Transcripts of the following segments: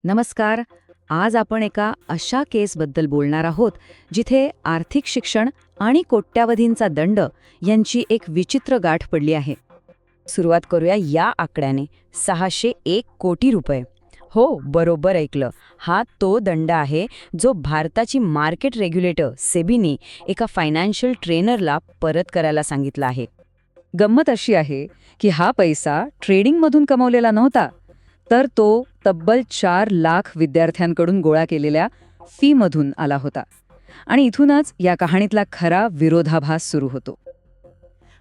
नमस्कार. आज आपण एका अशा केसबद्दल बोलणार आहोत जिथे आर्थिक शिक्षण आणि कोट्यावधींचा दंड यांची एक विचित्र गाठ पडली आहे. सुरुवात करूया या आकड्याने, 601 कोटी रुपये. हो, बरोबर ऐकलं. हा तो दंड आहे जो भारताची मार्केट रेग्युलेटर सेबीने एका फायनान्शियल ट्रेनरला परत करायला सांगितला आहे. गंमत अशी आहे की हा पैसा ट्रेडिंगमधून कमवलेला नव्हता, तर तो तब्बल 4 लाख विद्यार्थ्यांकडून गोळा केलेल्या फीमधून आला होता. आणि इथूनच या कहाणीतला खरा विरोधाभास सुरू होतो.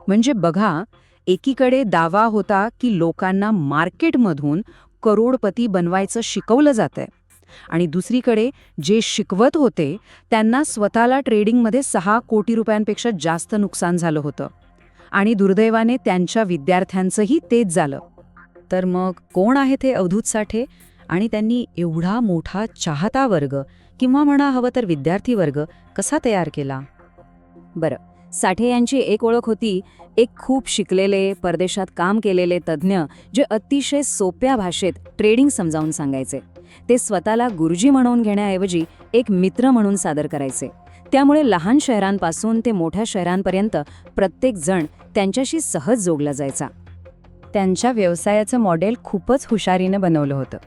म्हणजे बघा, एकीकडे दावा होता की लोकांना मार्केटमधून करोडपती बनवायचं शिकवलं जातंय, आणि दुसरीकडे जे शिकवत होते त्यांना स्वतःला ट्रेडिंगमध्ये 6 कोटी रुपयांपेक्षा जास्त नुकसान झालं होतं. आणि दुर्दैवाने त्यांच्या विद्यार्थ्यांचंही तेच झालं. तर मग कोण आहेत हे अवधूत साठे, आणि त्यांनी एवढा मोठा चाहता वर्ग किंवा म्हणा हवं तर विद्यार्थी वर्ग कसा तयार केला? बरं, साठे यांची एक ओळख होती, एक खूप शिकलेले, परदेशात काम केलेले तज्ज्ञ जे अतिशय सोप्या भाषेत ट्रेडिंग समजावून सांगायचे. ते स्वतःला गुरुजी म्हणून घेण्याऐवजी एक मित्र म्हणून सादर करायचे. त्यामुळे लहान शहरांपासून ते मोठ्या शहरांपर्यंत प्रत्येक जण त्यांच्याशी सहज जोडला जायचा. त्यांच्या व्यवसायाचं मॉडेल खूपच हुशारीनं बनवलं होतं.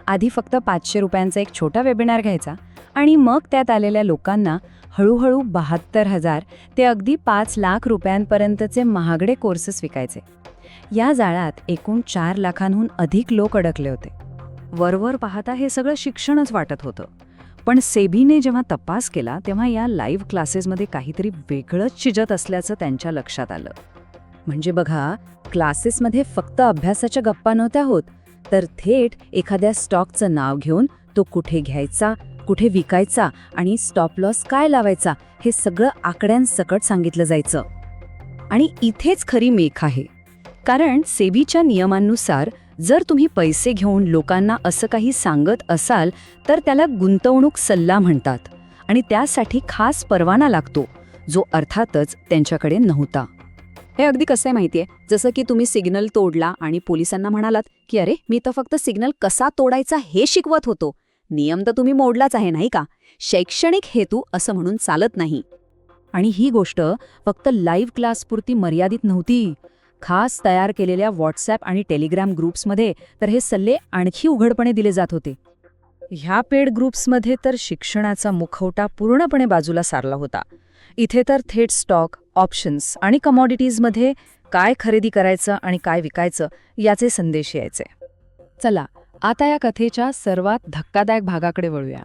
आधी फक्त 500 रुपयांचा एक छोटा वेबिनार घ्यायचा आणि मग त्यात आलेल्या लोकांना हळूहळू 72,000 ते अगदी 5 लाख रुपयांपर्यंतचे महागडे कोर्सेस विकायचे. या जाळ्यात एकूण 4 लाखांहून अधिक लोक अडकले होते. वरवर पाहता हे सगळं शिक्षणच वाटत होतं. पण सेबीने जेव्हा तपास केला तेव्हा या लाईव्ह क्लासेसमध्ये काहीतरी वेगळंच शिजत असल्याचं त्यांच्या लक्षात आलं. म्हणजे बघा, क्लासेसमध्ये फक्त अभ्यासाच्या गप्पा नव्हत्या होत, तर थेट एखाद्या स्टॉकचं नाव घेऊन तो कुठे घ्यायचा, कुठे विकायचा आणि स्टॉप लॉस काय लावायचा हे सगळं आकड्यांसकट सांगितलं जायचं. आणि इथेच खरी मेख आहे. कारण सेबीच्या नियमांनुसार जर तुम्ही पैसे घेऊन लोकांना असं काही सांगत असाल तर त्याला गुंतवणूक सल्ला म्हणतात, आणि त्यासाठी खास परवाना लागतो, जो अर्थातच त्यांच्याकडे नव्हता. हे अगदी कसं आहे माहितीये, जसं की तुम्ही सिग्नल तोडला आणि पोलिसांना म्हणालात की अरे, मी तर फक्त सिग्नल कसा तोडायचा हे शिकवत होतो. नियम तर तुम्ही मोडलाच आहे, नाही का? शैक्षणिक हेतू असं म्हणून चालत नाही. आणि ही गोष्ट फक्त लाईव्ह क्लासपुरती मर्यादित नव्हती. खास तयार केलेल्या व्हॉट्सॲप आणि टेलिग्राम ग्रुप्समध्ये तर हे सल्ले आणखी उघडपणे दिले जात होते. ह्या पेड ग्रुप्समध्ये तर शिक्षणाचा मुखवटा पूर्णपणे बाजूला सारला होता. इथे तर थेट स्टॉक, ऑप्शन्स आणि कमॉडिटीजमध्ये काय खरेदी करायचं आणि काय विकायचं याचे संदेश यायचे. चला, आता या कथेच्या सर्वात धक्कादायक भागाकडे वळूया.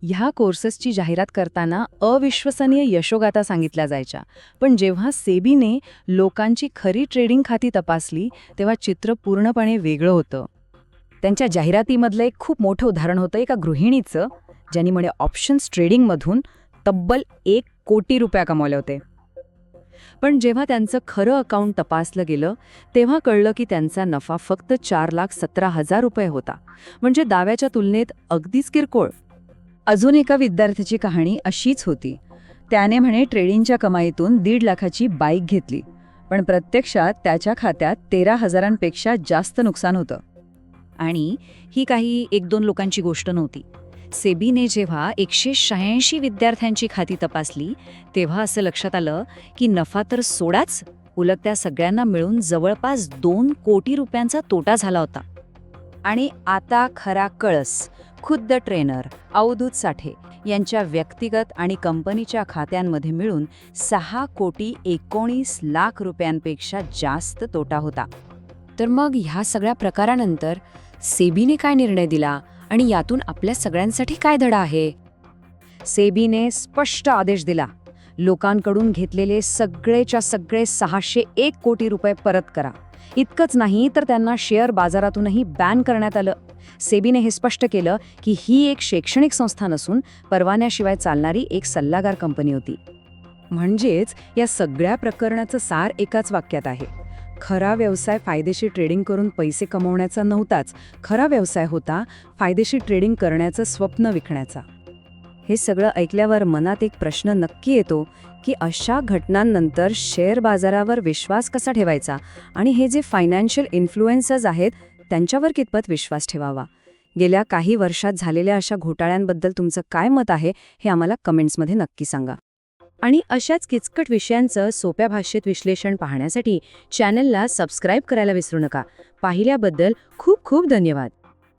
ह्या कोर्सेसची जाहिरात करताना अविश्वसनीय यशोगाथा सांगितल्या जायच्या, पण जेव्हा सेबीने लोकांची खरी ट्रेडिंग खाती तपासली तेव्हा चित्र पूर्णपणे वेगळं होतं. त्यांच्या जाहिरातीमधलं एक खूप मोठं उदाहरण होतं एका गृहिणीचं, ज्यांनी म्हणे ऑप्शन्स ट्रेडिंगमधून तब्बल 1 कोटी रुपये कमावले होते. पण जेव्हा त्यांचं खरं अकाउंट तपासलं गेलं तेव्हा कळलं की त्यांचा नफा फक्त 4,17,000 रुपये होता. म्हणजे दाव्याच्या तुलनेत अगदीच किरकोळ. अजून एका विद्यार्थ्याची कहाणी अशीच होती. त्याने म्हणे ट्रेडिंगच्या कमाईतून 1.5 लाखाची बाईक घेतली, पण प्रत्यक्षात त्याच्या खात्यात 13,000पेक्षा जास्त नुकसान होतं. आणि ही काही 1-2 लोकांची गोष्ट नव्हती. सेबीने जेव्हा 186 विद्यार्थ्यांची खाती तपासली तेव्हा असं लक्षात आलं की नफा तर सोडाच, उलट त्या सगळ्यांना मिळून जवळपास 2 कोटी रुपयांचा तोटा झाला होता. आणि आता खरा कळस खुद्द ट्रेनर अवधूत साठे यांच्या व्यक्तिगत आणि कंपनीच्या खात्यांमध्ये मिळून 6,19,00,000 रुपयांपेक्षा जास्त तोटा होता. तर मग ह्या सगळ्या प्रकारानंतर सेबीने काय निर्णय दिला आणि यातून आपल्या सगळ्यांसाठी काय धडा आहे? सेबीने स्पष्ट आदेश दिला, लोकांकडून घेतलेले सगळेच्या सगळे 601 कोटी रुपये परत करा. इतकंच नाही तर त्यांना शेअर बाजारातूनही बॅन करण्यात आलं. सेबीने हे स्पष्ट केलं की ही एक शैक्षणिक संस्था नसून परवान्याशिवाय चालणारी एक सल्लागार कंपनी होती. म्हणजेच या सगळ्या प्रकरणाचं सार एकाच वाक्यात आहे. खरा व्यवसाय फायदेशीर ट्रेडिंग करून पैसे कमवण्याचा नव्हताच, खरा व्यवसाय होता फायदेशीर ट्रेडिंग करण्याचं स्वप्न विकण्याचा. हे सगळं ऐकल्यावर मनात एक प्रश्न नक्की येतो की अशा घटनांनंतर शेअर बाजारावर विश्वास कसा ठेवायचा आणि हे जे फायनान्शियल इन्फ्लुएन्सर्स आहेत त्यांच्यावर कितपत विश्वास ठेवावा. गेल्या काही वर्षात झालेल्या अशा घोटाळ्यांबद्दल तुमचं काय मत आहे हे आम्हाला कमेंट्समध्ये नक्की सांगा. आणि अशाच किचकट विषयांचं सोप्या भाषेत विश्लेषण पाहण्यासाठी चॅनलला सबस्क्राईब करायला विसरू नका. पाहिल्याबद्दल खूप खूप धन्यवाद.